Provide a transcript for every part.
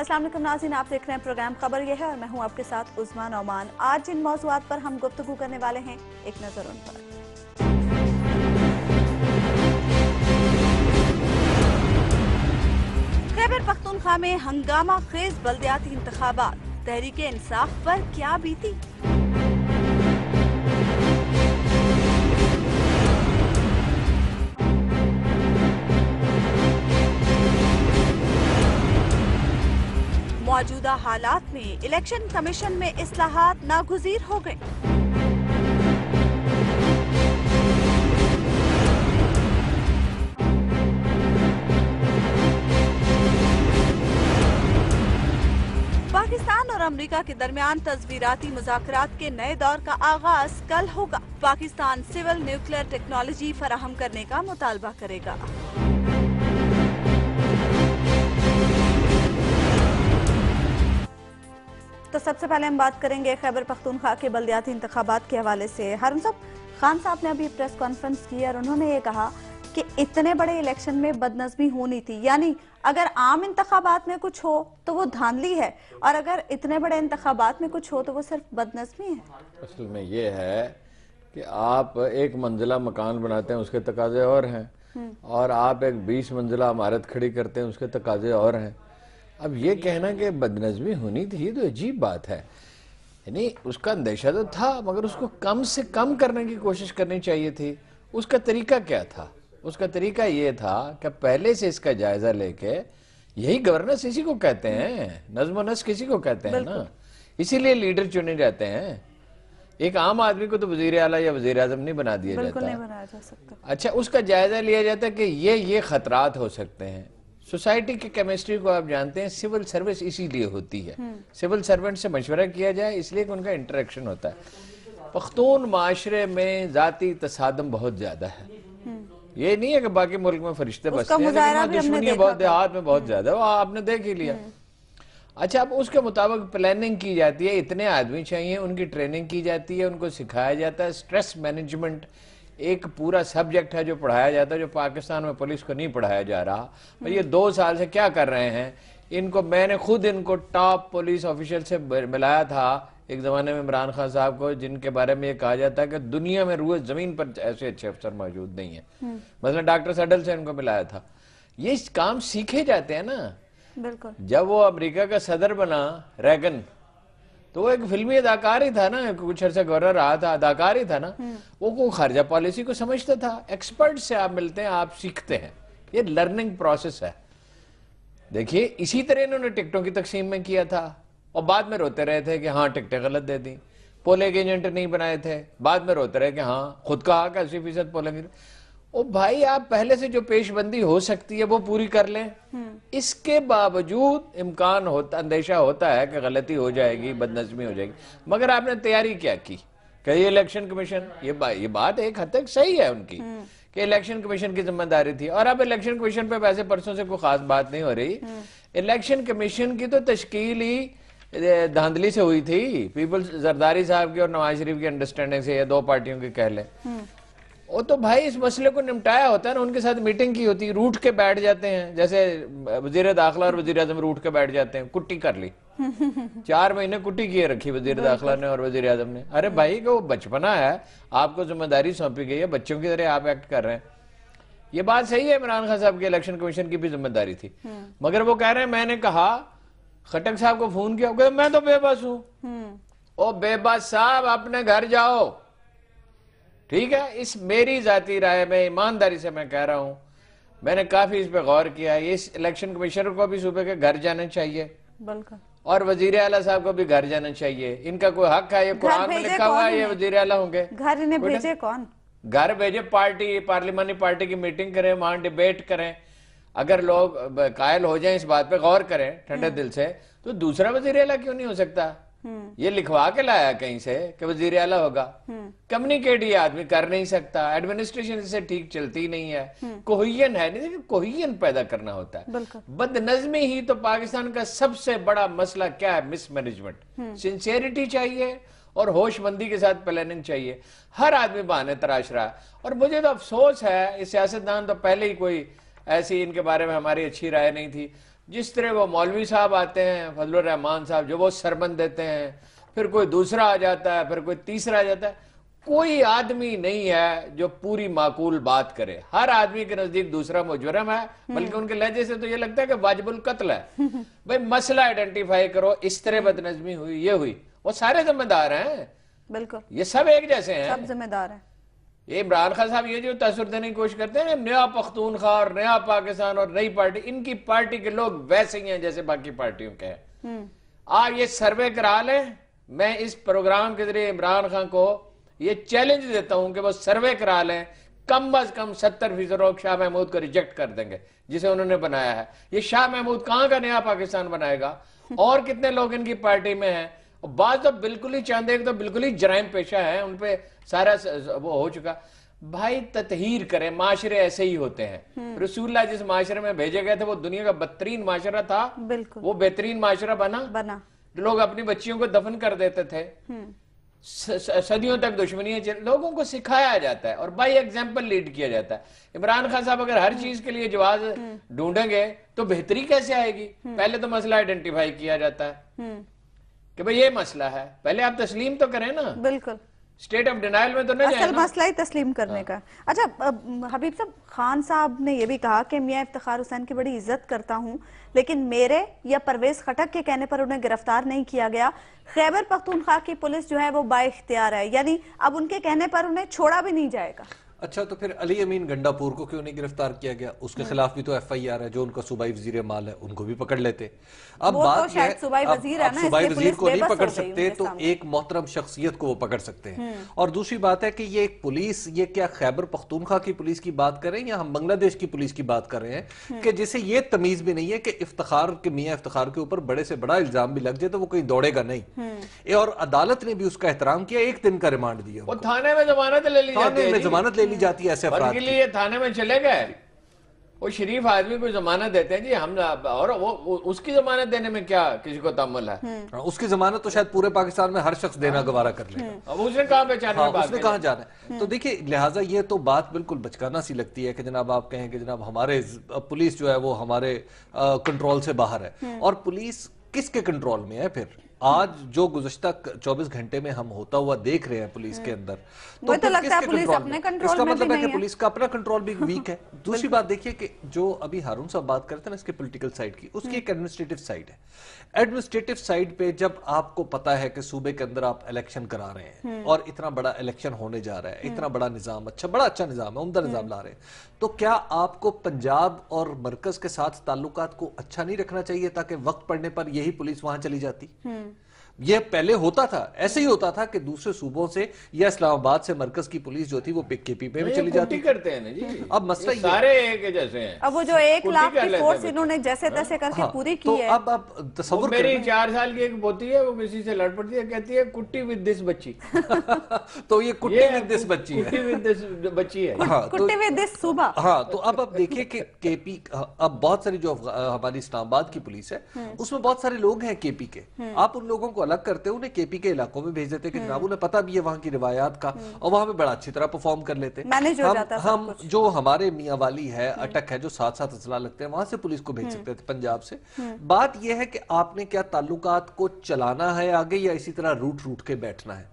अस्सलाम वालेकुम नाज़रीन, आप देख रहे हैं प्रोग्राम खबर ये है और मैं हूं आपके साथ उस्मा नौमान। आज जिन मौज़ूआत पर हम गुफ्तगू करने वाले हैं, एक नज़र उन पर। खैबर पख्तूनख्वा में हंगामा खेज बल्दियाती इंतखाबात, तहरीके इंसाफ पर क्या बीती। मौजूदा हालात में इलेक्शन कमीशन में इस्लाहात नागुज़ीर हो गए। पाकिस्तान और अमेरिका के दरमियान तस्वीराती मुज़ाकरात के नए दौर का आगाज कल होगा। पाकिस्तान सिविल न्यूक्लियर टेक्नोलॉजी फराहम करने का मुतालबा करेगा। तो सबसे पहले हम बात करेंगे खैबर पख्तूनख्वा के बल्दियाती इंतखाबात के हवाले से। हारून साहब, खान साहब ने अभी प्रेस कॉन्फ्रेंस की और उन्होंने ये कहा कि इतने बड़े इलेक्शन में बदनज़मी होनी थी, यानी अगर आम इंतखाबात में कुछ हो तो वो धांधली है और अगर इतने बड़े इंतखाबात में कुछ हो तो वो सिर्फ बदनज़मी है। असल में ये है कि आप एक मंजिला मकान बनाते हैं, उसके तकाजे और हैं, और आप एक 20 मंजिला इमारत खड़ी करते हैं, उसके तकाजे और हैं। अब ये कहना कि बदनज़मी होनी थी, ये तो अजीब बात है। यानी उसका अंदेशा तो था, मगर उसको कम से कम करने की कोशिश करनी चाहिए थी। उसका तरीका क्या था? उसका तरीका ये था कि पहले से इसका जायजा लेके, यही गवर्नेंस इसी को कहते हैं, नज़्म व नस्क किसी को कहते हैं ना, इसीलिए लीडर चुने जाते हैं। एक आम आदमी को तो वजीर आला या वजीर आज़म नहीं बना दिया जाता। नहीं बनाया जा सकता। अच्छा, उसका जायजा लिया जाता है कि ये खतरात हो सकते हैं। सोसाइटी की केमिस्ट्री को आप जानते हैं, सिविल सर्विस इसीलिए होती है। सिविल सर्वेंट से मशवरा किया जाए, इसलिए कि उनका इंटरेक्शन होता है। पख्तून माशरे में जाती तसादम बहुत ज्यादा है। ये नहीं है कि बाकी मुल्क में फरिश्ते बसते हैं, लेकिन दुश्मनी बहुत देहात में बहुत ज्यादा है, वो आपने देख ही लिया। अच्छा, अब उसके मुताबिक प्लानिंग की जाती है, इतने आदमी चाहिए, उनकी ट्रेनिंग की जाती है, उनको सिखाया जाता है। स्ट्रेस मैनेजमेंट एक पूरा सब्जेक्ट है जो पढ़ाया जाता है, जो पाकिस्तान में पुलिस को नहीं पढ़ाया जा रहा। ये 2 साल से क्या कर रहे हैं इनको, मैंने खुद इनको टॉप पुलिस ऑफिशियल से मिलाया था एक ज़माने में, इमरान खान साहब को, जिनके बारे में ये कहा जाता है कि दुनिया में रूए ज़मीन पर ऐसे अच्छे अफसर मौजूद नहीं है। मतलब डॉक्टर सडल से इनको मिलाया था। ये काम सीखे जाते हैं ना। बिल्कुल। जब वो अमेरिका का सदर बना रैगन, तो वो एक फिल्मी अदाकार ही था ना, कुछ अर्सा गवर्नर रहा था, अदाकार ही था ना। वो खारजा पॉलिसी को समझता था। एक्सपर्ट से आप मिलते हैं, आप सीखते हैं, ये लर्निंग प्रोसेस है। देखिए, इसी तरह इन्होंने टिकटों की तकसीम में किया था और बाद में रोते रहे थे कि हाँ टिकटें गलत दे दी। पोलिंग एजेंट नहीं बनाए थे, बाद में रोते रहे कि हाँ खुद कहा कि 80% पोलिंग। ओ भाई, आप पहले से जो पेशबंदी हो सकती है वो पूरी कर लें। इसके बावजूद इम्कान होता, अंदेशा होता है कि गलती हो जाएगी, बदनज़मी हो जाएगी, मगर आपने तैयारी क्या की? कि इलेक्शन कमीशन, ये बात एक हद तक सही है उनकी कि इलेक्शन कमीशन की जिम्मेदारी थी। और अब इलेक्शन कमीशन पे वैसे परसों से कोई खास बात नहीं हो रही। इलेक्शन कमीशन की तो तश्कील ही धांधली से हुई थी, पीपल्स जरदारी साहब की और नवाज शरीफ की अंडरस्टैंडिंग से, ये 2 पार्टियों की कह लें। वो तो भाई इस मसले को निपटाया होता है ना, उनके साथ मीटिंग की होती, रूठ के बैठ जाते हैं, जैसे वजीर दाखिला और वजीर आजम रूठ के बैठ जाते हैं, कुट्टी कर ली। 4 महीने कुट्टी किए रखी वजीर दाखिला ने और वजीर आजम ने। अरे भाई, वो बचपना है, आपको जिम्मेदारी सौंपी गई है, बच्चों की तरह आप एक्ट कर रहे हैं। ये बात सही है, इमरान खान साहब की इलेक्शन कमीशन की भी जिम्मेदारी थी, मगर वो कह रहे हैं मैंने कहा, खट्टक साहब को फोन किया, मैं तो बेबस हूं। ओ बेबस साहब, अपने घर जाओ। ठीक है, इस मेरी जाती राय में ईमानदारी से मैं कह रहा हूं, मैंने काफी इस पे गौर किया है। इस इलेक्शन कमिश्नर को भी सूबे के घर जाना चाहिए, बिल्कुल, और वजीर आला साहब को भी घर जाना चाहिए। इनका कोई हक है, ये कुरान में लिखा हुआ है, ये वजीर आला होंगे। घर इन्हें भेजे कौन? घर भेजे पार्टी, पार्लिमानी पार्टी की मीटिंग करें, वहां डिबेट करें। अगर लोग कायल हो जाएं, इस बात पे गौर करें ठंडे दिल से, तो दूसरा वजीर आला क्यों नहीं हो सकता? ये लिखवा के लाया कहीं से कि वजीर आला होगा। कम्युनिकेट ये आदमी कर नहीं सकता, एडमिनिस्ट्रेशन इससे ठीक चलती नहीं है, कोहियन है नहीं, कोहियन पैदा करना होता है। बदनज़मी ही तो पाकिस्तान का सबसे बड़ा मसला क्या है? मिसमैनेजमेंट। सिंसियरिटी चाहिए और होशमंदी के साथ प्लानिंग चाहिए। हर आदमी बहाने तराश रहा है, और मुझे तो अफसोस है, इस सियासतदान तो पहले ही कोई ऐसी इनके बारे में हमारी अच्छी राय नहीं थी, جس طرح وہ مولوی صاحب آتے ہیں فضل الرحمان صاحب جو وہ سربند دیتے ہیں، پھر کوئی دوسرا آ جاتا ہے، پھر کوئی تیسرا آ جاتا ہے. کوئی آدمی نہیں ہے جو پوری معقول بات کرے. ہر آدمی کے نزدیک دوسرا مجرم ہے، بلکہ ان کے لہجے سے تو یہ لگتا ہے کہ واجب القتل ہے. بھئی مسئلہ آئیڈینٹیفائی کرو، اس طرح بدنظمی ہوئی، یہ ہوئی، وہ سارے ذمہ دار ہیں. بالکل یہ سب ایک جیسے ہیں. سب ذمہ دار ہیں. یہ عمران خان صاحب یہ جو تاثر دینے کی کوشش کرتے ہیں، نیا پختونخوا اور نیا پاکستان اور نئی پارٹی، ان کی پارٹی کے لوگ ویسے ہی ہیں جیسے باقی پارٹیوں کے ہیں. آپ یہ سروے کرا لیں. میں اس پروگرام کے ذریعے عمران خان کو یہ چیلنج دیتا ہوں کہ وہ سروے کرا لیں. کم از کم 70% لوگ شاہ محمود کو ریجیکٹ کر دیں گے جسے انہوں نے بنایا ہے. یہ شاہ محمود کہاں کا نیا پاکستان بنائے گا؟ اور کتنے لوگ ان کی پارٹی میں ہیں؟ بعض تو بالکل ہی چاند ایک تو بالکل ہی جرائم پیشہ ہیں، ان پہ سارا وہ ہو چکا. بھائی تطہیر کریں، معاشرے ایسے ہی ہوتے ہیں. رسول اللہ جس معاشرے میں بھیجے گئے تھے وہ دنیا کا بدترین معاشرہ تھا، بالکل وہ بہترین معاشرہ بنا. لوگ اپنی بچیوں کو دفن کر دیتے تھے، صدیوں تک دشمنیاں لوگوں کو سکھایا جاتا ہے اور بائی ایگزامپل لیڈ کیا جاتا ہے. عمران خان صاحب اگر ہر چیز کے لیے جواز ڈھونڈیں گے تو بہتری کیسے آئے گی؟ پہلے تو مسئلہ آئیڈینٹیفائی کیا جاتا ہے کہ بھئی یہ مسئلہ ہے، پہلے آپ تسلیم تو کریں نا. بالکل اسٹیٹ آف ڈینائل میں تو نہ جائیں اصل نا. مسئلہ ہی تسلیم کرنے کا. اچھا حبیب صاحب، خان صاحب نے یہ بھی کہا کہ میاں افتخار حسین کی بڑی عزت کرتا ہوں، لیکن میرے یا پرویز خٹک کے کہنے پر انہیں گرفتار نہیں کیا گیا. خیبر پختونخوا کی پولیس جو ہے وہ با اختیار ہے، یعنی اب ان کے کہنے پر انہیں چھوڑا بھی نہیں جائے گا. اچھا تو پھر علی امین گنڈا پور کو کیوں نہیں گرفتار کیا گیا؟ اس کے خلاف بھی تو ایف آئی آر ہے. جو ان کا صوبائی وزیر مال ہے ان کو بھی پکڑ لیتے. اب وہ تو بات یہ ہے شاید صوبائی وزیر ہے نا، اس صوبائی لیے وزیر پولیس کو نہیں بے بس پکڑ ہو گئی ان سکتے کے تو سامنے. ایک محترم شخصیت کو وہ پکڑ سکتے ہیں. اور دوسری بات ہے کہ یہ ایک پولیس، یہ کیا خیبر پختونخوا کی پولیس کی بات کریں یا ہم بنگلہ دیش کی پولیس کی بات کر رہے ہیں کہ جسے یہ تمیز بھی نہیں ہے کہ افتخار کے میاں افتخار کے اوپر بڑے سے بڑا الزام بھی لگ جائے تو وہ کہیں دوڑے گا نہیں. اور عدالت نے بھی اس کا احترام کیا، 1 دن کا ریمانڈ دیا. وہ تھانے میں ضمانت لے لی جاتی ہے، تھانے میں ضمانت لے لی جاتی ہے ایسے افراد کے لیے تھانے میں چلے گئے. وہ شریف آدمی کو ضمانت دیتے ہیں جی ہم، اور وہ اس کی ضمانت دینے میں کیا کسی کو تحمل ہے؟ اس کی ضمانت تو شاید پورے پاکستان میں ہر شخص دینا گوارا کر لے گا. اب اس نے کہاں پہچانے میں اس نے کہاں جانا ہے؟ تو دیکھیں لہٰذا یہ تو بات بالکل بچکانہ سی لگتی ہے کہ جناب آپ کہیں کہ جناب ہمارے پولیس جو ہے وہ ہمارے کنٹرول سے باہر ہے. اور پولیس کس کے کنٹرول میں ہے پھر؟ آج جو گزشتہ 24 گھنٹے میں ہم ہوتا ہوا دیکھ رہے ہیں پولیس کے اندر، تو لگتا ہے پولیس اپنے کنٹرول اس کا میں مطلب بھی ہے کہ نہیں ہے. پولیس کا اپنا کنٹرول بھی ویک ہے. دوسری بات دیکھیے کہ جو ابھی ہارون صاحب بات کرتے ہیں نا اس کے پولیٹیکل سائیڈ کی، اس کی ایک ایڈمنسٹریٹو سائیڈ ہے. ایڈمنسٹریٹو سائیڈ پہ جب آپ کو پتا ہے کہ صوبے کے اندر آپ الیکشن کرا رہے ہیں اور اتنا بڑا الیکشن ہونے جا رہا ہے، اتنا بڑا نظام، بڑا اچھا نظام ہے، عمدہ نظام لا رہے ہیں، تو کیا آپ کو پنجاب اور مرکز کے ساتھ تعلقات کو اچھا نہیں رکھنا چاہیے تاکہ وقت پڑنے پر یہی پولیس وہاں چلی جاتی؟ یہ پہلے ہوتا تھا، ایسے ہی ہوتا تھا کہ دوسرے صوبوں سے یا اسلام آباد سے مرکز کی پولیس جو تھی وہ کے پی پہ میں چلی جاتی کرتے ہیں نا جی. اب مسئلہ یہ سارے ایک جیسے ہیں. اب وہ جو 1 لاکھ کی فورس انہوں نے جیسے تیسے کر کے پوری کی ہے. اب تصور میری 4 سال کی ایک پوتی ہے، وہ کسی سے لڑ پڑتی ہے، کہتی ہے کٹی ود دس بچی. تو یہ کٹی ود دس بچی ہے، کٹی ود دس بچی ہے. کٹی ود دس صوبہ. ہاں تو اب دیکھیے کہ کے پی، اب بہت ساری جو ہماری اسلام آباد کی پولیس ہے اس میں بہت سارے لوگ ہیں کے پی کے. آپ ان لوگوں کو الگ کرتے انہیں کے پی کے علاقوں میں بھیج دیتے کہ جناب انہیں پتہ بھی ہے وہاں کی روایات کا اور وہاں پہ بڑا اچھی طرح پرفارم کر لیتے. ہم جو ہمارے میاں والی ہے، اٹک ہے، جو ساتھ ساتھ اضلاع لگتے ہیں وہاں سے پولیس کو بھیج سکتے تھے پنجاب سے. بات یہ ہے کہ آپ نے کیا تعلقات کو چلانا ہے آگے یا اسی طرح روٹ کے بیٹھنا ہے،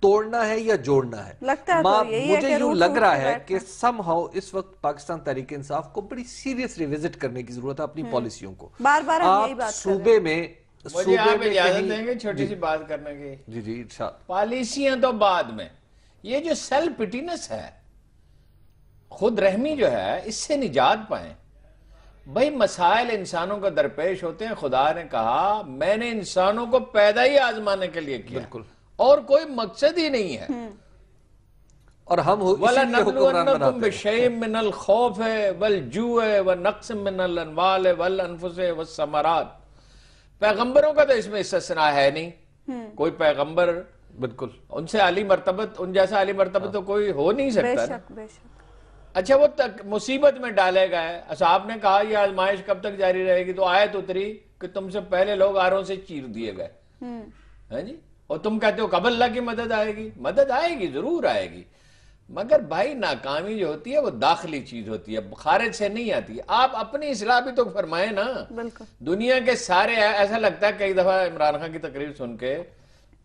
توڑنا ہے یا جوڑنا ہے؟ مجھے یوں لگ رہا ہے کہ سم ہاؤ اس وقت پاکستان تحریک انصاف کو بڑی سیریس ریوزٹ کرنے کی ضرورت ہے اپنی پالیسیوں کو. آپ صوبے میں مجھے آپ اجازت دیں گے چھوٹی سی بات کرنے کی؟ جی ارشاد. پالیسیاں تو بعد میں، یہ جو سیلف پٹینس ہے، خود رحمی جو ہے، اس سے نجات پائیں. بھئی مسائل انسانوں کو درپیش ہوتے ہیں. خدا نے کہا میں نے انسانوں کو پیدا ہی آزمانے کے لیے کیا، اور کوئی مقصد ہی نہیں ہے. اور ہم وَلَنَبْلُوَنَّكُمْ بِشَيْءٍ مِّنَ الْخَوْفِ وَالْجُوعِ وَنَقْصٍ مِّنَ الْأَمْوَالِ وَالْأَنفُسِ وَالثَّمَرَاتِ. پیغمبروں کا تو اس میں استثناء ہے نہیں. کوئی پیغمبر بالکل ان سے عالی مرتبت، ان جیسا عالی مرتبت تو کوئی ہو نہیں سکتا. بے شک. اچھا وہ مصیبت میں ڈالے گئے. اصحاب نے کہا یہ آزمائش کب تک جاری رہے گی؟ تو آیت اتری کہ تم سے پہلے لوگ آروں سے چیر دیے گئے. ہاں جی، اور تم کہتے ہو کب اللہ کی مدد آئے گی؟ مدد آئے گی، ضرور آئے گی. मगर भाई नाकामी जो होती है वो दाखिली चीज होती है, खारिज से नहीं आती। आप अपनी इस्लाह भी तो फरमाए ना। बिल्कुल। दुनिया के सारे, ऐसा लगता है कई दफा इमरान खान की तकरीर सुन के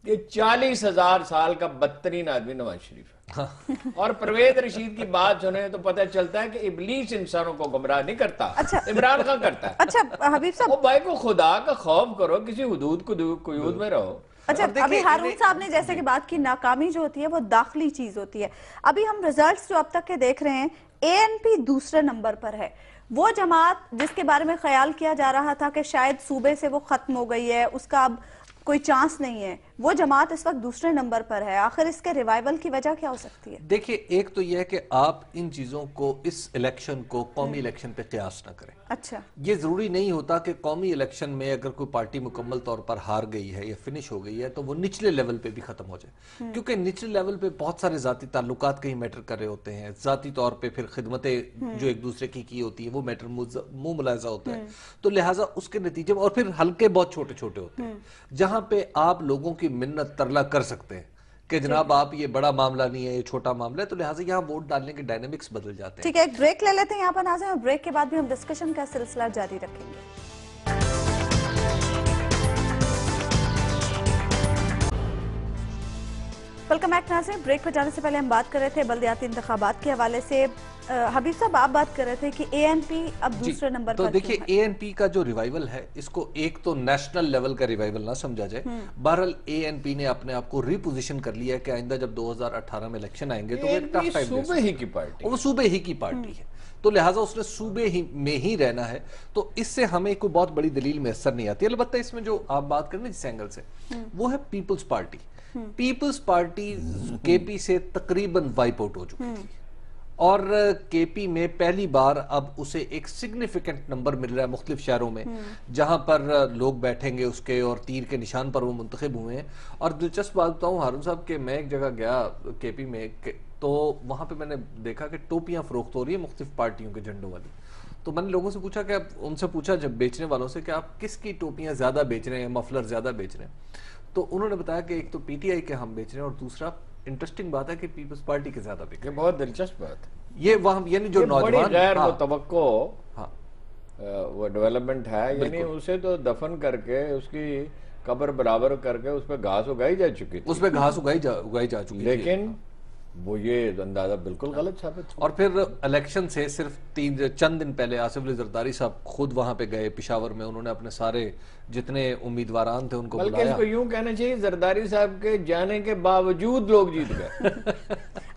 कि 40,000 साल का बदतरीन आदमी नवाज शरीफ है। और परवेज रशीद की बात सुने तो पता चलता है कि इबलीस इंसानों को गुमराह नहीं करता। अच्छा। इमरान खान करता है। अच्छा हबीब साहब, वो भाई को खुदा का खौफ करो, किसी हुदूद कुयूद में रहो। अच्छा अभी हारून साहब ने जैसे कि बात की, नाकामी जो होती है वो दाखिली चीज होती है। अभी हम रिजल्ट्स जो अब तक के देख रहे हैं, एएनपी दूसरे नंबर पर है। वो जमात जिसके बारे में ख्याल किया जा रहा था कि शायद सूबे से वो खत्म हो गई है, उसका अब कोई चांस नहीं है, वो जमात इस वक्त दूसरे नंबर पर है। आखिर इसके रिवाइवल की वजह क्या हो सकती है? देखिए, एक तो यह है कि आप इन चीजों को, इस इलेक्शन को कौमी इलेक्शन पे क्यास ना करें। अच्छा, ये जरूरी नहीं होता कि कौमी इलेक्शन में अगर कोई पार्टी मुकम्मल तौर पर हार गई है या फिनिश हो गई है तो वो निचले लेवल पे भी खत्म हो जाए, क्योंकि निचले लेवल पे बहुत सारे जाती ताल्लुकात कहीं मैटर कर रहे होते हैं। जाती तौर पे फिर खिदमतें जो एक दूसरे की होती है वो मैटर मुंह मुलायजा होता है। तो लिहाजा उसके नतीजे में, और फिर हल्के बहुत छोटे छोटे होते हैं जहां पे आप लोगों की मिन्नत तरला कर सकते हैं कि जनाब आप ये बड़ा मामला नहीं है, ये छोटा मामला है, तो लिहाजा यहाँ वोट डालने के डायनेमिक्स बदल जाते हैं। ठीक है, एक ब्रेक ले लेते हैं यहाँ पर नाज़रीन, और ब्रेक के बाद भी हम डिस्कशन का सिलसिला जारी रखेंगे। वेलकम बैक नाज़रीन। ब्रेक पर जाने से पहले हम बात कर रहे थे बल्दियाती इंतखाबात के हवाले से। हबीब साहब, आप बात कर रहे थे कि एएनपी अब दूसरे नंबर तो पर देखिए, एएनपी का जो रिवाइवल है, इसको एक तो नेशनल लेवल का रिवाइवल ना समझा जाए। बहरहाल एएनपी ने अपने आप को रिपोजिशन कर लिया है कि आइंदा जब 2018 में इलेक्शन आएंगे तो वो एक टफ टाइम सूबे ही की पार्टी, वो सूबे ही की पार्टी है, तो लिहाजा उसने सूबे ही में ही रहना है। तो इससे हमें कोई बहुत बड़ी दलील मैसर नहीं आती। अलबत्ता इसमें जो आप बात करें जिस एंगल से, वो है पीपल्स पार्टी। पीपल्स पार्टी केपी से तकरीबन वाइप आउट हो चुकी थी, और केपी में पहली बार अब उसे एक सिग्निफिकेंट नंबर मिल रहा है मुख्तलिफ शहरों में जहां पर लोग बैठेंगे उसके, और तीर के निशान पर वो मुंतखब हुए हैं। और दिलचस्प बात बताऊं हारून साहब के, मैं एक जगह गया केपी में, तो वहां पे मैंने देखा कि टोपियां फरोख्त हो रही है मुख्तलिफ पार्टियों के झंडों वाली। तो मैंने लोगों से पूछा कि उनसे पूछा जब बेचने वालों से कि आप किसकी टोपियां ज्यादा बेच रहे हैं, मफलर ज्यादा बेच रहे हैं, तो उन्होंने बताया कि एक तो पीटीआई के हम बेच रहे हैं, और दूसरा इंटरेस्टिंग बात है कि पीपल्स पार्टी के ज्यादा बिक रहे हैं। बहुत दिलचस्प बात है ये वहां, यानी जो नौजवान गैर मुतवक्को हाँ वो डेवलपमेंट है, यानी उसे तो दफन करके उसकी कब्र बराबर करके उस पर घास उगाई जा चुकी थी, उसमें घास उगाई जा चुकी थी, लेकिन वो ये अंदाजा बिल्कुल गलत साबित हुआ। और फिर इलेक्शन से सिर्फ चंद दिन पहले आसिफ अली जरदारी साहब खुद वहां पे गए पिशावर में, उन्होंने अपने सारे जितने उम्मीदवारान थे उनको बल्कि बुलाया। इसको यूं कहना चाहिए, जरदारी साहब के जाने के बावजूद लोग जीत गए।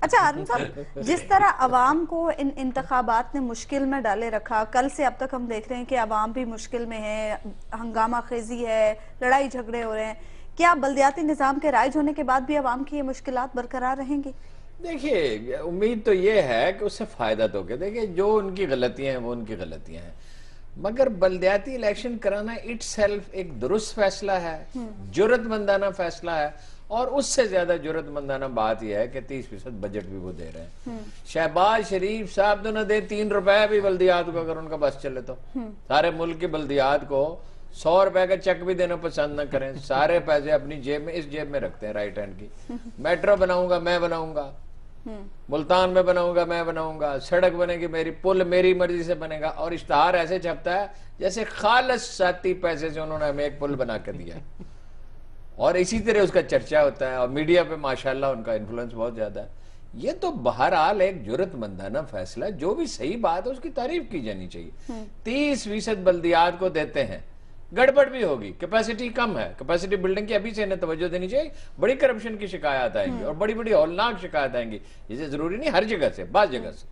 अच्छा हारून साहब, जिस तरह अवाम को इन इंतखाबात ने मुश्किल में डाले रखा, कल से अब तक हम देख रहे हैं कि अवाम भी मुश्किल में है, हंगामा खेजी है, लड़ाई झगड़े हो रहे हैं, क्या बल्दियाती निज़ाम के राइज होने के बाद भी अवाम की ये मुश्किलात बरकरार रहेंगी? देखिए, उम्मीद तो ये है कि उससे फायदा तो क्या, देखिए जो उनकी गलतियां हैं वो उनकी गलतियां हैं, मगर बल्दियाती इलेक्शन कराना इटसेल्फ एक दुरुस्त फैसला है, जुर्रतमंदाना फैसला है। और उससे ज्यादा जुर्रतमंदाना बात यह है कि 30% बजट भी वो दे रहे हैं। शहबाज शरीफ साहब तो न दे 3 रुपए भी बल्दियात को, अगर उनका बस चले तो सारे मुल्क की बल्दियात को 100 रुपए का चेक भी देना पसंद न करें, सारे पैसे अपनी जेब में, इस जेब में रखते हैं राइट हैंड की। मेट्रो बनाऊंगा मैं बनाऊंगा, मुल्तान में बनाऊंगा मैं बनाऊंगा, सड़क बनेगी मेरी, पुल मेरी मर्जी से बनेगा, और इश्तहार ऐसे छपता है जैसे खालस साथी पैसे से उन्होंने हमें एक पुल बना के दिया, और इसी तरह उसका चर्चा होता है, और मीडिया पे माशाल्लाह उनका इन्फ्लुएंस बहुत ज्यादा है। ये तो बहरहाल एक जुर्रतमंदाना फैसला है, जो भी सही बात है उसकी तारीफ की जानी चाहिए। 30% बल्दियात को देते हैं, गड़बड़ भी होगी, कैपेसिटी कम है, कैपेसिटी बिल्डिंग की अभी से इन्हें तवज्जो देनी चाहिए। बड़ी करप्शन की शिकायत आएंगी और बड़ी बड़ी हौलनाक शिकायत आएंगी, इसे जरूरी नहीं हर जगह से, बाज जगह से।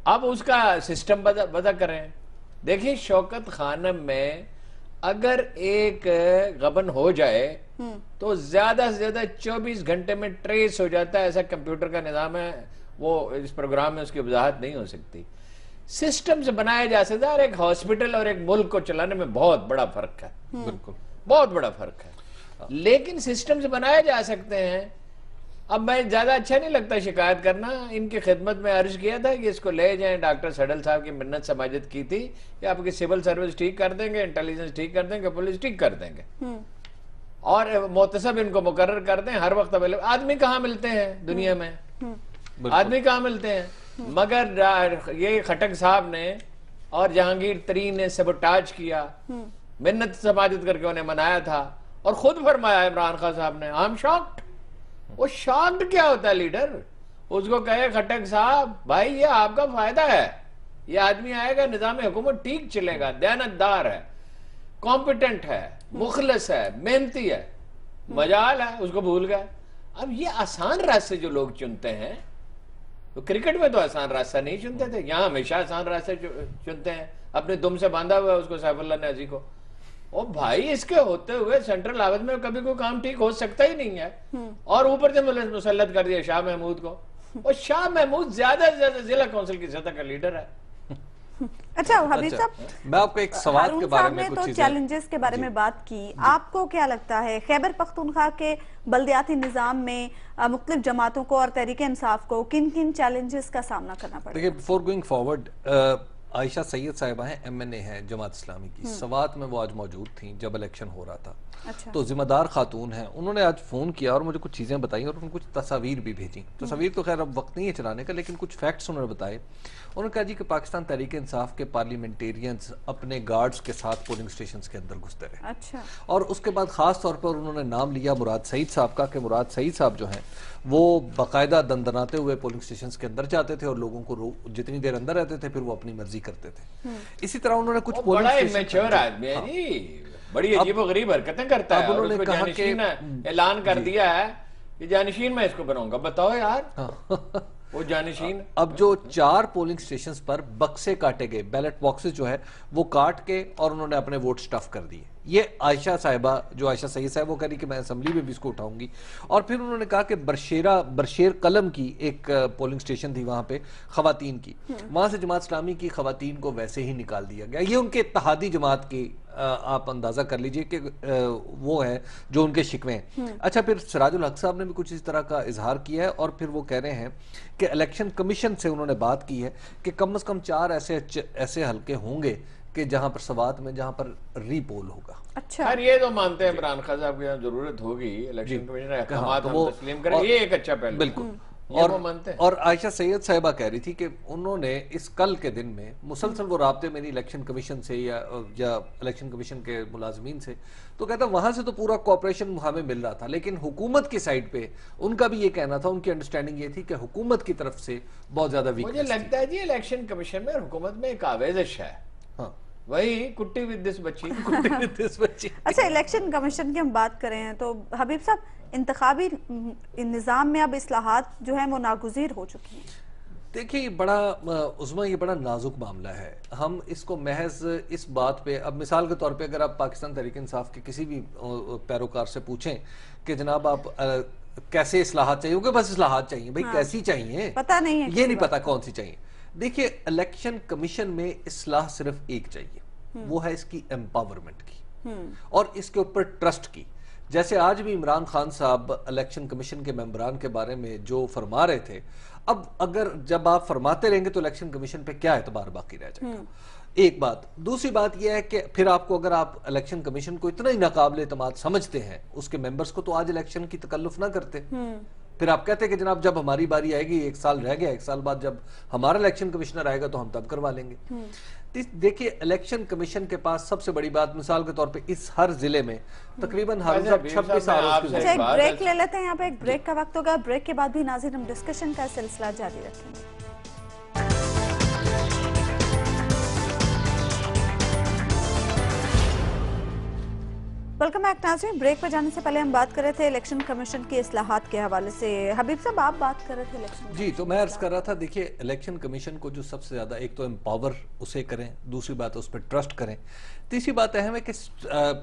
अब उसका सिस्टम बदा करें। देखिए, शौकत खानम में अगर एक गबन हो जाए तो ज्यादा से ज्यादा 24 घंटे में ट्रेस हो जाता है, ऐसा कंप्यूटर का निजाम है, वो इस प्रोग्राम में उसकी वजाहत नहीं हो सकती। सिस्टम से बनाया जा सकता है, और एक हॉस्पिटल और एक मुल्क को चलाने में बहुत बड़ा फर्क है, बिल्कुल बहुत बड़ा फर्क है, लेकिन सिस्टम से बनाए जा सकते हैं। अब मैं ज्यादा अच्छा नहीं लगता शिकायत करना, इनकी खिदमत में अर्ज किया था कि इसको ले जाएं, डॉक्टर सडल साहब की मिन्नत समाजत की थी कि आपकी सिविल सर्विस ठीक कर देंगे, इंटेलिजेंस ठीक कर देंगे, पुलिस ठीक कर देंगे, और मोतसब इनको मुकर्रर कर दें, हर वक्त अवेलेबल। आदमी कहाँ मिलते हैं दुनिया में, آدمی کہاں ملتے ہیں؟ مگر یہ خٹک صاحب نے اور جہانگیر ترین نے سبوٹاج کیا، منت سماجت کر کے انہیں منایا تھا، اور خود فرمایا عمران خان صاحب نے I'm shocked۔ وہ شاکڈ کیا ہوتا ہے لیڈر؟ اس کو کہے خٹک صاحب بھائی یہ آپ کا فائدہ ہے، یہ آدمی آئے گا نظام حکومت ٹھیک چلے گا، دیانتدار ہے، کمپیٹنٹ ہے، مخلص ہے، محنتی ہے، مجال ہے، اس کو بھول گئے۔ اب یہ آسان راستے جو لوگ چنتے ہیں، تو کرکٹ میں تو آسان راستہ نہیں چنتے تھے، یہاں ہمیشہ آسان راستے چنتے ہیں، اپنے دم سے باندھا ہوا ہے اس کو سیف اللہ نیازی کو۔ او بھائی اس کے ہوتے ہوئے سینٹرل آواز میں کبھی کوئی کام ٹھیک ہو سکتا ہی نہیں ہے، اور اوپر سے مسلط کر دیا شاہ محمود کو۔ اور شاہ محمود زیادہ سے زیادہ ضلع کونسل کی سطح کا لیڈر ہے۔ اچھا حبیب صاحب، میں آپ کو ایک سوال کے بارے میں کچھ تو چیزیں، چیلنجز کے بارے میں بات کی، آپ کو کیا لگتا ہے خیبر پختونخوا کے بلدیاتی نظام میں مختلف جماعتوں کو اور تحریک انصاف کو کن کن چیلنجز کا سامنا کرنا پڑے گا؟ دیکھیں بفور گوئنگ فارورڈ، عائشہ سید صاحبہ ہیں ایم این اے ہیں جماعت اسلامی کی، سوات میں وہ آج موجود تھیں جب الیکشن ہو رہا تھا، تو ذمہ دار خاتون ہیں، انہوں نے آج فون کیا اور مجھے کچھ چیزیں بتائیں اور کچھ تصاویر بھی بھیجیں۔ تصاویر تو خیر اب وقت نہیں ہے چلانے کا، لیکن کچھ فیکٹس انہوں نے بتائے۔ انہوں نے کہا جی کہ پاکستان تحریک انصاف کے پارلیمنٹیرینز اپنے گارڈز کے ساتھ پولنگ سٹیشنز کے اندر گھستے رہے، اچھا، اور اس کے بعد خاص طور پر انہوں نے نام لیا مراد سعید صاحب کا، کہ مراد سعید صاحب جو ہیں وہ باقاعدہ دندناتے ہوئے پولنگ سٹیشنز کے اندر جاتے تھے اور لوگوں کو جتنی دیر اندر رہتے تھے پھر وہ اپنی مرضی کرتے تھے۔ اسی طرح انہوں نے کچھ بڑا امیچور آدمی ہے جی، بڑی عجیب و غریب حرکتیں کرتا ہے، اور اس کو جانشین اعلان کر دیا ہے کہ جانشین میں اس کو بناؤں گا۔ بتاؤ یار وہ جانشین۔ اب جو 4 پولنگ سٹیشنز پر بکسے کاٹے گئے، بیلٹ باکسز جو ہے وہ کاٹ کے اور انہوں نے اپنے ووٹ سٹف کر دیے۔ یہ عائشہ صاحبہ جو عائشہ سید صاحب وہ کہہ رہی کہ میں اسمبلی میں بھی اس کو اٹھاؤں گی۔ اور پھر انہوں نے کہا کہ برشیر قلم کی ایک پولنگ سٹیشن تھی وہاں پہ خواتین کی، وہاں سے جماعت اسلامی کی خواتین کو ویسے ہی نکال دیا گیا۔ یہ ان کے اتحادی جماعت کی آپ اندازہ کر لیجئے کہ وہ ہے جو ان کے شکوے ہیں۔ اچھا پھر سراج الحق صاحب نے بھی کچھ اس طرح کا اظہار کیا ہے، اور پھر وہ کہہ رہے ہیں کہ الیکشن کمیشن سے انہوں نے بات کی ہے کہ کم از کم 4 ایسے حلقے ہوں گے کہ جہاں پر سوات میں جہاں پر ری پول ہوگا۔ اچھا، خیر یہ تو مانتے ہیں عمران خان صاحب کی ضرورت ہوگی، الیکشن کمیشن احکامات ہم تسلیم کریں، یہ ایک اچھا پہلو۔ بالکل، مانتے ہیں۔ اور عائشہ سید صاحبہ کہہ رہی تھی کہ انہوں نے اس کل کے دن میں مسلسل وہ رابطے میں نہیں الیکشن کمیشن سے یا الیکشن کمیشن کے ملازمین سے، تو کہتا وہاں سے تو پورا کوآپریشن ہمیں مل رہا تھا، لیکن حکومت کی سائڈ پہ ان کا بھی یہ کہنا تھا، ان کی انڈرسٹینڈنگ یہ تھی کہ حکومت کی طرف سے بہت زیادہ مجھے لگتا ہے جی الیکشن کمیشن میں اور حکومت میں ایک آویزش ہے، ہاں وہی کٹی ود دس بچی۔ اچھا الیکشن کمیشن کی ہم بات کریں تو حبیب صاحب انتخابی نظام میں اب اصلاحات جو ہیں وہ ناگزیر ہو چکی ہیں۔ دیکھیں بڑا عظمہ یہ بڑا نازک معاملہ ہے، ہم اس کو محض اس بات پہ، اب مثال کے طور پہ اگر آپ پاکستان تحریک انصاف کے کسی بھی پیروکار سے پوچھیں کہ جناب آپ کیسے اصلاحات چاہیے، کہ بس اصلاحات چاہیے، بھائی کیسی چاہیے پتہ نہیں ہے، یہ نہیں پتا کون سی چاہیے۔ دیکھیے الیکشن کمیشن میں اصلاح صرف ایک چاہیے، وہ ہے اس کی امپاورمنٹ کی اور اس کے اوپر ٹرسٹ کی۔ جیسے آج بھی عمران خان صاحب الیکشن کمیشن کے ممبران کے بارے میں جو فرما رہے تھے، اب اگر جب آپ فرماتے رہیں گے تو الیکشن کمیشن پہ کیا اعتبار باقی رہ جائے گا؟ ایک بات۔ دوسری بات یہ ہے کہ پھر آپ کو اگر آپ الیکشن کمیشن کو اتنا ہی ناقابل اعتماد سمجھتے ہیں، اس کے ممبرز کو، تو آج الیکشن کی تکلف نہ کرتے، پھر آپ کہتے ہیں کہ جناب جب ہماری باری آئے گی، 1 سال رہ گیا، 1 سال بعد جب ہمارا الیکشن کمشنر آئے گا تو ہم تب کروا لیں گے۔ دیکھیے الیکشن کمیشن کے پاس سب سے بڑی بات، مثال کے طور پہ اس ہر ضلع میں تقریباً 26 آر اچھا ایک بریک لے لیتے ہیں، یہاں پہ ایک بریک کا وقت ہوگا، بریک کے بعد بھی ناظرین ہم ڈسکشن کا سلسلہ جاری رکھیں گے۔ ویلکم بیک ناظرین، بریک پہ جانے سے پہلے ہم بات کر رہے تھے الیکشن کمیشن کی اصلاحات کے حوالے سے۔ حبیب صاحب آپ بات کر رہے تھے الیکشن جی، تو میں عرض کر رہا تھا، دیکھیے الیکشن کمیشن کو جو سب سے زیادہ، ایک تو امپاور اسے کریں، دوسری بات اس پہ ٹرسٹ کریں، تیسری بات اہم ہے کہ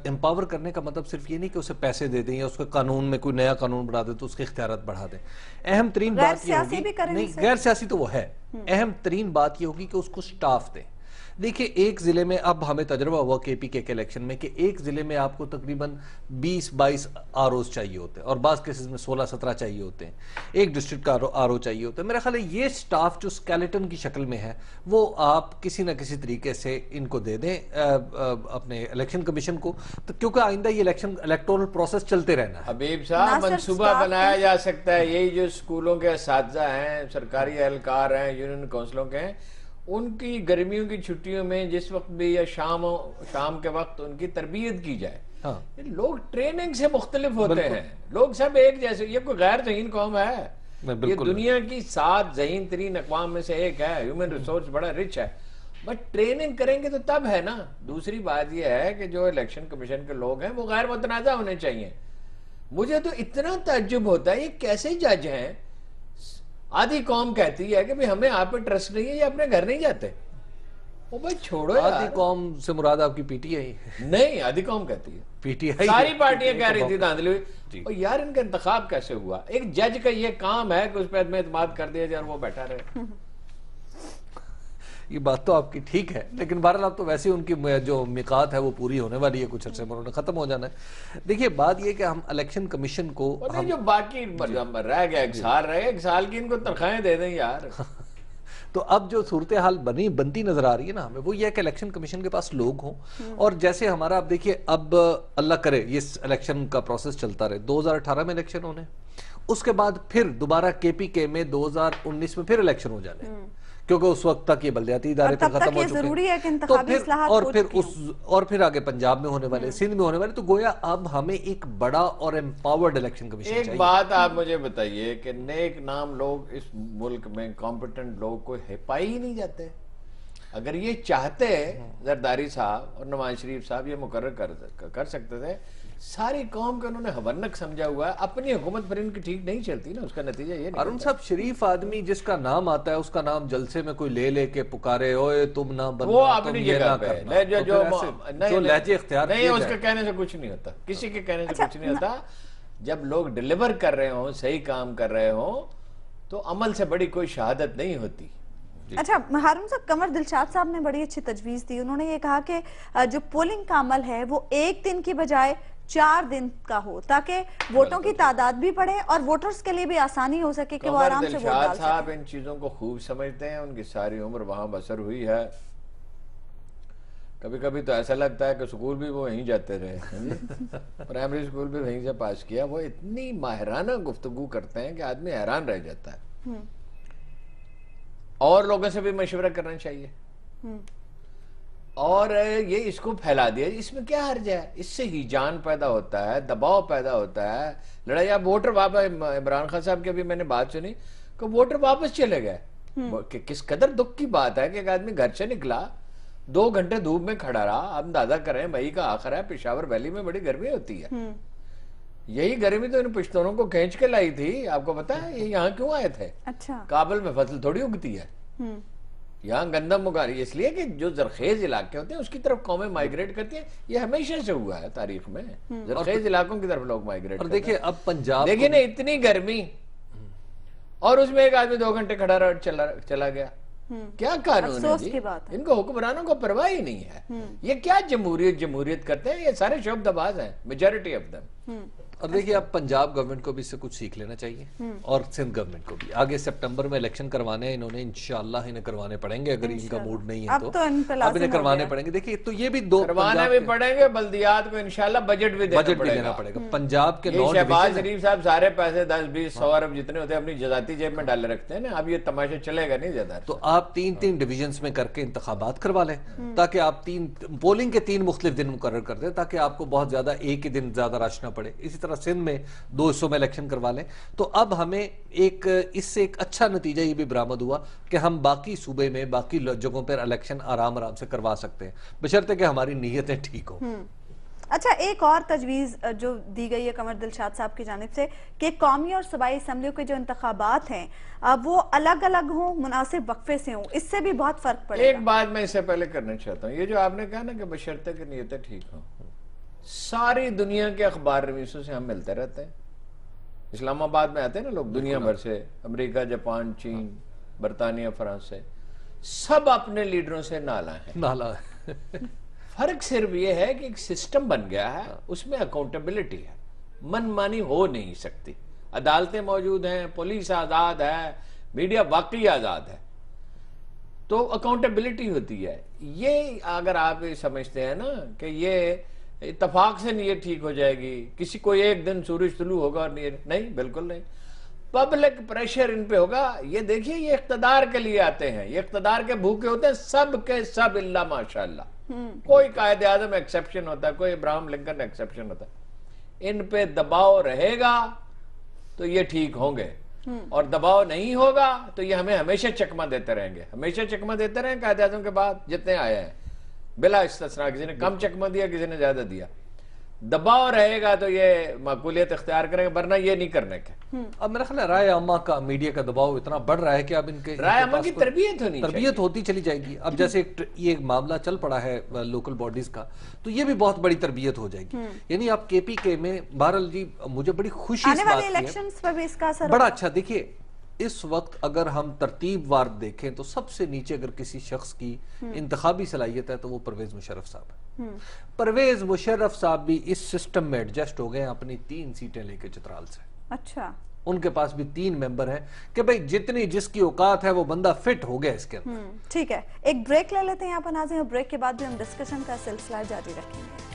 امپاور کرنے کا مطلب صرف یہ نہیں کہ اسے پیسے دے دیں یا اس کے قانون میں کوئی نیا قانون بنا دیں تو اس کے اختیارات بڑھا دیں۔ اہم ترین بات یہ ہوگی، نہیں غیر سیاسی تو وہ ہے، اہم ترین بات یہ ہوگی کہ اس کو سٹاف دیں۔ دیکھیں ایک ضلع میں اب ہمیں تجربہ ہوا کے پی کے الیکشن میں کہ ایک ضلع میں آپ کو تقریباً 20-22 آر اوز چاہیے ہوتے ہیں اور بعض کیسز میں 16-17 چاہیے ہوتے ہیں, ایک ڈسٹرکٹ کا آر او چاہیے ہوتا ہے. میرا خیال ہے یہ سٹاف جو سکیلیٹن کی شکل میں ہے وہ آپ کسی نہ کسی طریقے سے ان کو دے دیں اپنے الیکشن کمیشن کو, تو کیونکہ آئندہ یہ الیکٹورل پروسیس چلتے رہنا ہے. حبیب صاحب منصوبہ بنایا جا سکتا ہے, یہی جو اسکولوں کے اساتذہ ہیں, سرکاری اہلکار ہیں, یونین کونسلوں کے ہیں, ان کی گرمیوں کی چھٹیوں میں جس وقت بھی یا شام کے وقت ان کی تربیت کی جائے. لوگ ٹریننگ سے مختلف ہوتے ہیں, لوگ سب ایک جیسے, یہ کوئی غیر ذہین قوم ہے, یہ دنیا کی 7 ذہین ترین اقوام میں سے ایک ہے, ہیومن ریسورس بڑا رچ ہے, بٹ ٹریننگ کریں گے تو تب ہے نا. دوسری بات یہ ہے کہ جو الیکشن کمیشن کے لوگ ہیں وہ غیر متنازع ہونے چاہیے. مجھے تو اتنا تعجب ہوتا ہے یہ کیسے جج ہیں. آدھی قوم کہتی ہے کہ ہمیں آپ پہ ٹرسٹ نہیں ہے, یہ اپنے گھر نہیں جاتے. وہ بھائی چھوڑو یار. آدھی قوم سے مراد آپ کی پی ٹی آئی نہیں, آدھی قوم کہتی ہے, پی ٹی آئی ساری پارٹیاں کہہ رہی تھی دھاندلی ہوئی. اور یار ان کا انتخاب کیسے ہوا؟ ایک جج کا یہ کام ہے کہ اس پہ عدم اعتماد کر دیا جائے اور وہ بیٹھا رہے. یہ بات تو آپ کی ٹھیک ہے, لیکن بہرحال اب تو ویسے ان کی جو میقات ہے وہ پوری ہونے والی ہے, کچھ عرصے میں انہوں نے ختم ہو جانا ہے. دیکھیے بات یہ کہ ہم الیکشن کمیشن کو جو باقی رہ گیا ایک سال کی ان کو تنخواہیں دے دیں یار. تو اب جو صورتحال بنتی نظر آ رہی ہے نا ہمیں, وہ یہ ہے کہ الیکشن کمیشن کے پاس لوگ ہوں, اور جیسے ہمارا اب دیکھیے اب اللہ کرے یہ الیکشن کا پروسیس چلتا رہے, 2018 میں الیکشن ہونے, اس کے بعد پھر دوبارہ کے پی کے میں 2019 میں پھر الیکشن ہو جانے, کیونکہ اس وقت تک یہ بلدیاتی ادارے تک ختم ہو چکے ہیں, تو پھر اور پھر آگے پنجاب میں ہونے والے, سندھ میں ہونے والے, تو گویا اب ہمیں ایک بڑا اور ایمپاورڈ الیکشن کمیشن چاہیے. ایک بات آپ مجھے بتائیے کہ نیک نام لوگ اس ملک میں, کمپیٹنٹ لوگ کو پائی ہی نہیں جاتے. اگر یہ چاہتے زرداری صاحب اور نواز شریف صاحب یہ مقرر کر سکتے تھے, ساری قوم کو انہوں نے حونک سمجھا ہوا ہے, اپنی حکومت پر ان کی ٹھیک نہیں چلتی نا, اس کا نتیجہ یہ نہیں. ارون صاحب شریف آدمی جس کا نام آتا ہے اس کا نام جلسے میں کوئی لے کے پکارے, اوئے تم نہ بننا, وہ اپنی جگہ پہ جو لہجے اختیار نہیں, اس کے کہنے سے کچھ نہیں ہوتا, کسی کے کہنے سے کچھ نہیں ہوتا. جب لوگ ڈیلیور کر رہے ہوں, صحیح کام کر رہے ہوں, تو عمل سے بڑی کوئی شہادت نہیں ہوتی. اچھا ہارون صاحب, قمر دلشاد صاحب نے بڑی اچھی تجویز دی. انہوں نے یہ کہا کہ جو پولنگ کا عمل ہے وہ 1 دن کی بجائے 4 دن کا ہو, تاکہ ووٹوں کی تعداد بھی بڑھے اور ووٹرز کے لیے بھی آسانی ہو سکے کہ وہ آرام سے ووٹ ڈال سکیں. صاحب ان چیزوں کو خوب سمجھتے ہیں, ان کی ساری عمر وہاں بسر ہوئی ہے. کبھی کبھی تو ایسا لگتا ہے کہ سکول بھی وہ وہیں جاتے رہے, پرائمری سکول بھی وہیں سے پاس کیا. وہ اتنی ماہرانہ گفتگو کرتے ہیں کہ آدمی حیران رہ جاتا ہے. اور لوگوں سے بھی مشورہ کرنا چاہیے, اور یہ اس کو پھیلا دیا, اس میں کیا حرج ہے؟ اس سے ہی جان پیدا ہوتا ہے, دباؤ پیدا ہوتا ہے, لڑائی. اب ووٹر واپس, عمران خان صاحب کی ابھی میں نے بات سنی کہ ووٹر واپس چلے گئے. کہ کس قدر دکھ کی بات ہے کہ ایک آدمی گھر سے نکلا, 2 گھنٹے دھوپ میں کھڑا رہا. آپ اندازہ کریں, مئی کا آخر ہے, پشاور ویلی میں بڑی گرمی ہوتی ہے. یہی گرمی تو ان پشتونوں کو کھینچ کے لائی تھی. آپ کو پتا ہے یہ یہاں کیوں آئے تھے؟ کابل میں فصل تھوڑی اگتی ہے, یہاں گندم اگاری, اس لیے کہ جو زرخیز علاقے ہوتے ہیں اس کی طرف قومیں مائیگریٹ کرتی ہیں. یہ ہمیشہ سے ہوا ہے تاریخ میں, زرخیز علاقوں کی طرف لوگ مائیگریٹ کرتے ہیں. دیکھیں اب پنجاب, دیکھیں نا اتنی گرمی, اور اس میں ایک آدمی 2 گھنٹے کھڑا رہا چلا گیا. کیا قانون ہے جی؟ ان کو حکمرانوں کو پرواہ ہی نہیں ہے. یہ کیا جمہوریت کرتے ہیں؟ یہ سارے شعبد باز ہیں, میجورٹی آف دم. اور دیکھیں اب پنجاب گورنمنٹ کو بھی اس سے کچھ سیکھ لینا چاہیے, اور سندھ گورنمنٹ کو بھی. آگے سپٹمبر میں الیکشن کروانے ہیں انہوں نے, انشاءاللہ انہیں کروانے پڑیں گے, اگر ان کا موڈ نہیں ہے تو اب انہیں کروانے پڑیں گے. دیکھیں تو یہ بھی 2 کروانے بھی پڑیں گے, بلدیات کو انشاءاللہ بجٹ بھی دینا پڑے گا. پنجاب کے شہباز شریف صاحب سارے پیسے 10-20-100 ارب جتنے ہوتے ہیں اپنی ذاتی جیب میں ڈالے رکھتے ہیں نا. اب یہ تماشا چلے گا نہیں زیادہ. تو آپ 3 ڈویژنز میں کر کے انتخابات کروا لیں, تاکہ آپ پولنگ کے 3 مختلف دن مقرر کر دیں, تاکہ آپ کو بہت زیادہ ایک ہی دن زیادہ رش نہ پڑے. اسی طرح سندھ میں 2 حصوں میں الیکشن کروا لیں. تو اب ہمیں اس سے ایک اچھا نتیجہ یہ بھی برآمد ہوا کہ ہم باقی صوبے میں باقی جگہوں پر الیکشن آرام سے کروا سکتے ہیں, بشرطے کہ ہماری نیتیں ٹھیک ہوں. اچھا ایک اور تجویز جو دی گئی ہے قمر دلشاد صاحب کی جانب سے کہ قومی اور صوبائی اسمبلیوں کے جو انتخابات ہیں وہ الگ الگ ہوں, مناسب وقفے سے ہوں, اس سے بھی بہت فرق پڑے گا. ایک بات میں اس سے پہلے کرنا چاہتا ہوں, یہ جو آپ نے کہا نا کہ بشرطے کہ نیتیں ٹھیک ہوں, ساری دنیا کے اخبار رویسوں سے ہم ملتے رہتے ہیں. اسلام آباد میں آتے ہیں نا لوگ دنیا بھر سے, امریکہ, جاپان, چین, برطانیہ, فرانس سے. सब अपने लीडरों से नाला है। नाला फर्क सिर्फ ये है कि एक सिस्टम बन गया है, उसमें अकाउंटेबिलिटी है, मनमानी हो नहीं सकती, अदालतें मौजूद हैं, पुलिस आजाद है, मीडिया वाकई आजाद है, तो अकाउंटेबिलिटी होती है। ये अगर आप ये समझते हैं ना कि ये इत्तेफाक से नहीं ये ठीक हो जाएगी, किसी को एक दिन सूरज तुलू होगा और नहीं, बिल्कुल नहीं। पब्लिक प्रेशर इन पे होगा। ये देखिए, ये इख्तदार के लिए आते हैं, ये इख्तदार के भूखे होते हैं, सब के सब इल्ला माशाअल्लाह। कोई कायदे आज़म एक्सेप्शन होता है, कोई अब्राहम लिंकन एक्सेप्शन होता है। इन पे दबाव रहेगा तो ये ठीक होंगे, और दबाव नहीं होगा तो ये हमें हमेशा चकमा देते रहेंगे, हमेशा चकमा देते रहेंगे कायदे आज़म के बाद जितने आए हैं, बिला इस्तिस्ना। किसी ने कम चकमा दिया, किसी ने ज्यादा दिया। दबाव रहेगा तो ये माकूलियत इख्तियार करेंगे, वरना ये नहीं करने के। अब मेरा ख्याल है राय अम्मा का, मीडिया का दबाव इतना बढ़ रहा है कि अब इनके राय अम्मा की तरबियत होती चली जाएगी। अब जैसे ये एक मामला चल पड़ा है लोकल बॉडीज का, तो ये भी बहुत बड़ी तरबियत हो जाएगी। यानी आप KPK में, बहरहाल जी मुझे बड़ी खुशी आने वाले इलेक्शंस पर भी इसका असर बड़ा अच्छा। देखिए, इस वक्त अगर हम तरतीबवार देखें तो सबसे नीचे अगर किसी शख्स की इंतखाबी सलाहियत है तो वो परवेज मुशर्रफ साहब है। परवेज मुशर्रफ साहब भी इस सिस्टम में एडजस्ट हो गए अपनी 3 सीटें लेके चित्राल से। अच्छा, उनके पास भी 3 मेंबर हैं कि भाई जितनी जिसकी औकात है वो बंदा फिट हो गया इसके अंदर। ठीक है, एक ब्रेक ले लेते हैं यहाँ पर नाज़रीन, और ब्रेक के बाद भी हम डिस्कशन का सिलसिला जारी रखेंगे।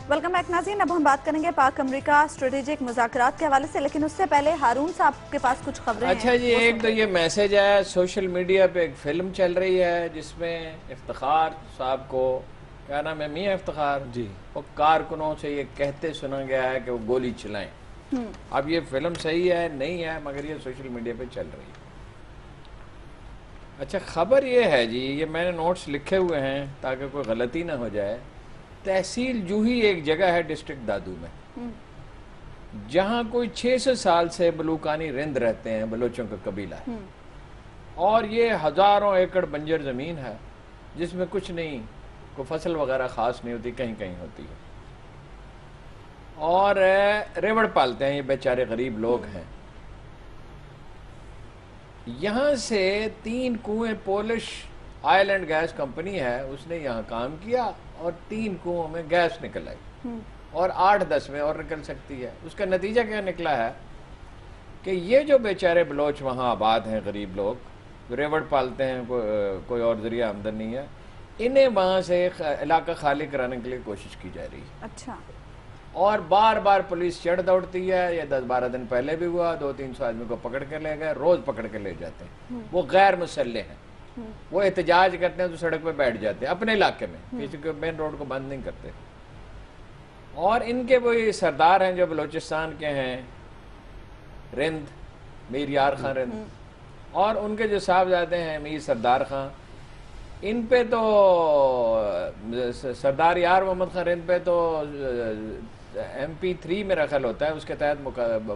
वेलकम बैक नाज़रीन। अब हम बात करेंगे पाक अमेरिका स्ट्रेटेजिक मुज़ाकरात के हवाले से, लेकिन उससे पहले हारून साहब के पास कुछ खबरें हैं। अच्छा जी, एक तो ये मैसेज है, सोशल मीडिया पे एक फिल्म चल रही है जिसमें इफ्तिखार साहब को, क्या नाम है, मियां इफ्तिखार जी, वो कारकुनों से ये कहते सुना गया है कि वो गोली चलाएं। अब ये फिल्म सही है नहीं है, मगर ये सोशल मीडिया पे चल रही है। अच्छा, खबर ये है जी, ये मैंने नोट्स लिखे हुए हैं ताकि कोई गलती ना हो जाए। तहसील जूही एक जगह है डिस्ट्रिक्ट दादू में, जहां कोई 600 साल से बलूकानी रिंद रहते हैं, बलोचों का कबीला है, और ये हजारों एकड़ बंजर जमीन है जिसमें कुछ नहीं, कोई फसल वगैरह खास नहीं होती, कहीं कहीं होती है, और रेवड़ पालते हैं ये बेचारे गरीब लोग हैं। यहां से 3 कुएं, Polish oil and gas company है, उसने यहाँ काम किया और 3 कुओं में गैस निकल आई, और 8-10 में और निकल सकती है। उसका नतीजा क्या निकला है कि ये जो बेचारे बलोच वहाँ आबाद हैं, गरीब लोग रेवड़ पालते हैं, कोई और जरिया आमदन नहीं है, इन्हें वहाँ से इलाका खाली कराने के लिए कोशिश की जा रही है। अच्छा, और बार बार पुलिस चढ़ दौड़ती है। ये 10-12 दिन पहले भी हुआ, 200-300 आदमी को पकड़ के ले गए, रोज पकड़ के ले जाते हैं। वो गैर मुसल्ले हैं, वो एहतजाज करते हैं तो सड़क पे बैठ जाते हैं अपने इलाके में, किसी को मेन रोड को बंद नहीं करते। और इनके वो सरदार हैं जो बलूचिस्तान के हैं, रिंद, मीर यार खान रिंद, और उनके जो साहबजादे हैं मीर सरदार खान, इन पे तो सरदार यार मोहम्मद खान रिंद पे तो MP3 में रखल होता है, उसके तहत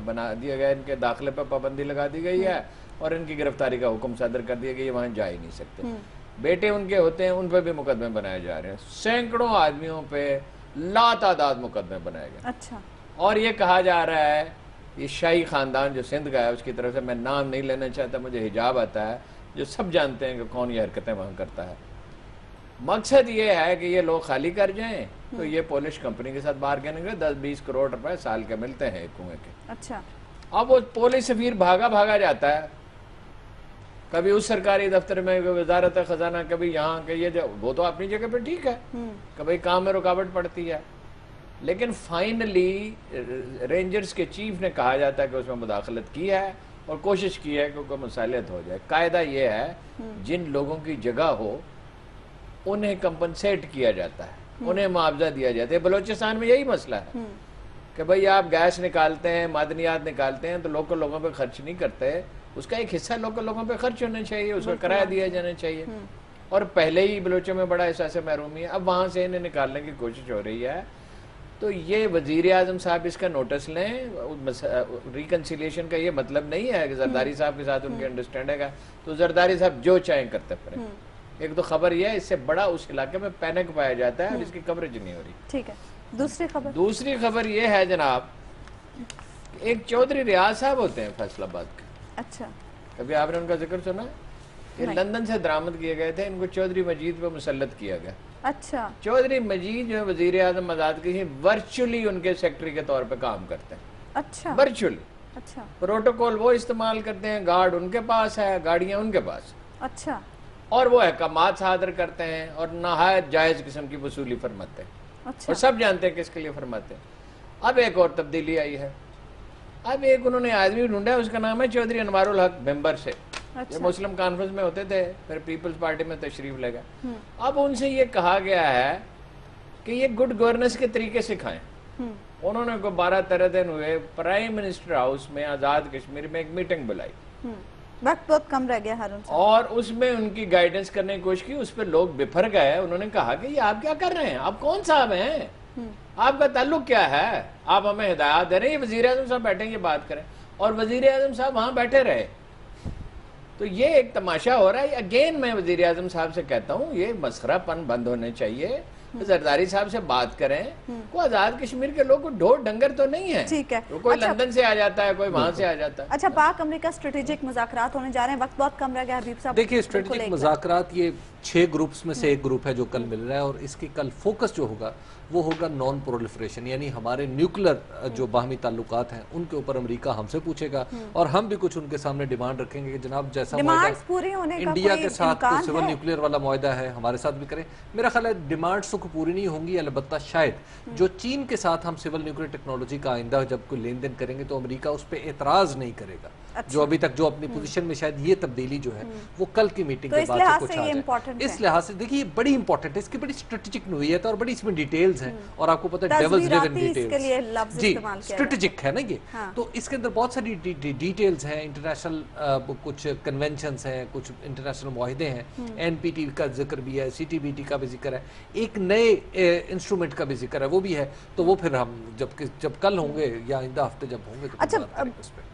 बना दिया गया, इनके दाखिले पर पाबंदी लगा दी गई है और इनकी गिरफ्तारी का हुक्म सादर कर दिया कि ये वहां जा ही नहीं सकते। बेटे उनके होते हैं, उन पर भी मुकदमे बनाए जा रहे हैं, सैकड़ों आदमियों पे लातादाद मुकदमे बनाए गए। अच्छा, और ये कहा जा रहा है, ये शाही खानदान जो सिंध का है उसकी तरफ से, मैं नाम नहीं लेना चाहता, मुझे हिजाब आता है, जो सब जानते हैं कि कौन ये हरकतें वहां करता है। मकसद ये है कि ये लोग खाली कर जाएं तो ये पोलिश कंपनी के साथ बार्गेनिंग कर 10-20 करोड़ रुपए साल के मिलते हैं एक कुएं के। अच्छा, अब वो पोलिस फिर भागा जाता है, कभी उस सरकारी दफ्तर में, वजारत खजाना, कभी यहाँ के, ये वो तो अपनी जगह पे ठीक है, कभी काम में रुकावट पड़ती है, लेकिन फाइनली रेंजर्स के चीफ ने कहा जाता है कि उसमें मुदाखलत की है और कोशिश की है कि कोई मसालियत हो जाए। कायदा ये है जिन लोगों की जगह हो उन्हें कंपनसेट किया जाता है, उन्हें मुआवजा दिया जाता है। बलूचिस्तान में यही मसला है कि भाई आप गैस निकालते हैं, मादनियात निकालते हैं, तो लोकल लोगों पे खर्च नहीं करते, उसका एक हिस्सा लोकल लोगों पे खर्च होना चाहिए, उसका किराया दिया जाना चाहिए। और पहले ही बलूचों में बड़ा एहसास महरूमी है, अब वहां से इन्हें निकालने की कोशिश हो रही है। तो ये वजीर आजम साहब इसका नोटिस लें। रिकन्सिलिएशन का ये मतलब नहीं है कि जरदारी साहब के साथ उनकी अंडरस्टैंडिंग है तो जरदारी साहब जो चाहें करते फिरें। एक तो खबर यह है, इससे बड़ा उस इलाके में पैनिक पाया जाता है और इसकी कवरेज नहीं हो रही। ठीक है, दूसरी खबर? दूसरी खबर यह है जनाब एक चौधरी रियाज साहब होते हैं फैसलाबाद के, अच्छा, कभी आपने उनका जिक्र सुना है? ये लंदन से दरामद किए गए थे, इनको चौधरी मजीद पे मुसल्लत किया गया। अच्छा, चौधरी मजीद जो है वजीर आजम आजाद के वर्चुअली उनके सेक्रेटरी के तौर पे काम करते हैं, अच्छा, वर्चुअली। अच्छा, प्रोटोकॉल वो इस्तेमाल करते हैं, गार्ड उनके पास है, गाड़ियां उनके पास, अच्छा, और वो अहकामात सादर करते हैं और नहायत जायज किस्म की वसूली फरमाते हैं, अच्छा, और सब जानते हैं किसके लिए फरमाते हैं। अब एक और तब्दीली आई है, अब एक उन्होंने आदमी ढूंढा है, उसका नाम है चौधरी अनवारुल हक, मेंबर से। ये मुस्लिम कॉन्फ्रेंस में होते थे, फिर पीपल्स पार्टी में तशरीफ ले गए। अब उनसे ये कहा गया है कि ये गुड गवर्नेंस के तरीके सिखाएं। उन्होंने को 12-13 दिन हुए प्राइम मिनिस्टर हाउस में आजाद कश्मीर में एक मीटिंग बुलाई, वक्त बहुत कम रह गया हारून साहब, और उसमें उनकी गाइडेंस करने की कोशिश की। उस पर लोग बिफर गए। उन्होंने कहा कि ये आप क्या कर रहे हैं, आप कौन साहब हैं, आपका ताल्लुक क्या है, आप हमें हिदायत दे रहे हैं। वजीर आजम साहब बैठे ये बात करें, और वजीर आजम साहब वहां बैठे रहे। तो ये एक तमाशा हो रहा है। अगेन मैं वजीर आजम साहब से कहता हूँ, ये मस्खरापन बंद होने चाहिए। जरदारी साहब से बात करें, को आजाद कश्मीर के लोग ढोर डंगर तो नहीं है। ठीक है, तो कोई लंदन से आ जाता है, कोई वहां से आ जाता है। अच्छा, पाक अमेरिका स्ट्रेटेजिक मुज़ाकरात होने जा रहे हैं, वक्त बहुत कम रह गया हबीब साहब। देखिए, स्ट्रेटेजिक मुज़ाकरात ये 6 ग्रुप्स में से एक ग्रुप है जो कल मिल रहा है, और इसकी कल फोकस जो होगा वो होगा नॉन प्रोलिफरेशन, यानी हमारे न्यूक्लियर जो बाहमी ताल्लुकात हैं उनके ऊपर अमेरिका हमसे पूछेगा, और हम भी कुछ उनके सामने डिमांड रखेंगे कि जनाब जैसा पूरी होने का इंडिया कोई के साथ इम्कान सिविल है? न्यूक्लियर वाला मुआहदा है, हमारे साथ भी करें। मेरा ख्याल है डिमांड्स तो पूरी नहीं होंगी, अलबत्ता शायद जो चीन के साथ हम सिविल न्यूक्लियर टेक्नोलॉजी का आइंदा जब कोई लेन देन करेंगे तो अमेरिका उस पर एतराज नहीं करेगा। अच्छा। जो अभी तक जो अपनी पोजीशन में, शायद ये तब्दीली जो है वो कल की मीटिंग तो के इस बाद लिहाज से कुछ से आ ये जाए। important इस है। लिहाज से देखिए, ये बड़ी इंपॉर्टेंट है, इसकी बड़ी स्ट्रेटेजिक नोयत है और बड़ी इसमें डिटेल्स हैं, और आपको पता है डेविल्स लिव इन तस्वीराती इसके लिए लफ्ज़ जी, इस्तेमाल किया स्ट्रेटेजिक है ना ये। हाँ। तो इसके अंदर बहुत सारी डिटेल्स हैं, इंटरनेशनल कुछ कन्वेंशंस हैं, कुछ इंटरनेशनल मुआहदे हैं, एनपीटी का जिक्र भी है, सीटीबीटी का भी जिक्र है, एक नए इंस्ट्रूमेंट का भी जिक्र है, वो भी है। तो वो फिर हम जब कल होंगे या आइंदा हफ्ते जब होंगे तो अच्छा, बात करेंगे उस पे।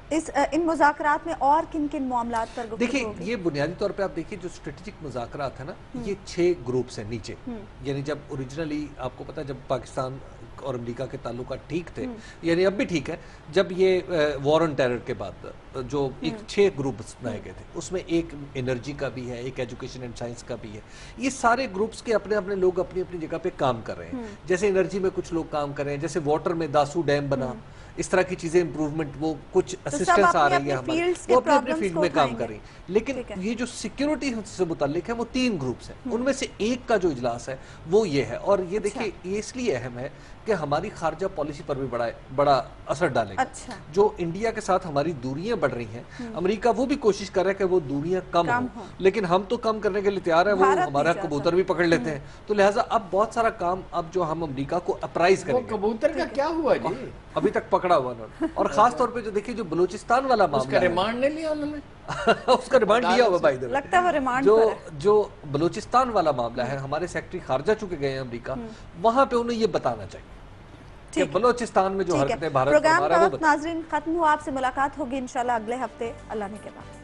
इन मुज़ाकरात में और किन किन मामलात पर गुफ्तगू देखिए, होगी? ये बुनियादी तौर पे आप देखिए जो स्ट्रेटेजिक मुज़ाकरात है ना, ये 6 ग्रुप्स हैं नीचे। यानी जब ओरिजिनली आपको पता है जब पाकिस्तान और अमेरिका के ताल्लुकात ठीक थे, यानी अब भी ठीक है, जब ये वॉर ऑन टेरर के बाद जो एक 6 ग्रुप्स बनाए गए थे, उसमें एक एनर्जी का भी है, एक एजुकेशन एंड साइंस का भी है। ये सारे ग्रुप्स के अपने अपने लोग अपनी अपनी जगह पे काम कर रहे हैं। जैसे एनर्जी में कुछ लोग काम कर रहे हैं, जैसे वाटर में दासू डैम बना, इस तरह की चीजें इंप्रूवमेंट, वो कुछ असिस्टेंस आ रही है हमारी, वो अपने अपने फील्ड में काम कर रही है। लेकिन ये जो सिक्योरिटी से मुताल्लिक है वो 3 ग्रुप्स हैं, उनमें से एक का जो इजलास है वो ये है। और ये देखिए, ये इसलिए अहम है कि हमारी खारजा पॉलिसी पर भी बड़ा असर डालेगा। अच्छा। जो इंडिया के साथ हमारी दूरियां बढ़ रही हैं, अमेरिका वो भी कोशिश कर रहा है कि वो दूरियां कम हो, लेकिन हम तो कम करने के लिए तैयार है, वो हमारा कबूतर भी पकड़ लेते हैं। तो लिहाजा अब बहुत सारा काम अब जो हम अमेरिका को अप्राइज करेंगे। कबूतर का क्या हुआ जी? अभी तक पकड़ा हुआ उन्होंने, और खास तौर पे जो देखिए जो बलूचिस्तान वाला मामला है, रिमांड नहीं लिया उन्होंने? उसका रिमांड लिया हुआ भाई, लगता है वो रिमांड जो बलूचिस्तान वाला मामला है, हमारे सेक्रेटरी खारजा चुके गए हैं अमेरिका, वहां पे उन्हें ये बताना चाहिए कि बलूचिस्तान में जो हरकतें भारत प्रोग्राम का वक्त नाज़रीन खत्म हुआ। आपसे मुलाकात होगी इंशाल्लाह अगले हफ्ते, अल्लाह ने के बाद।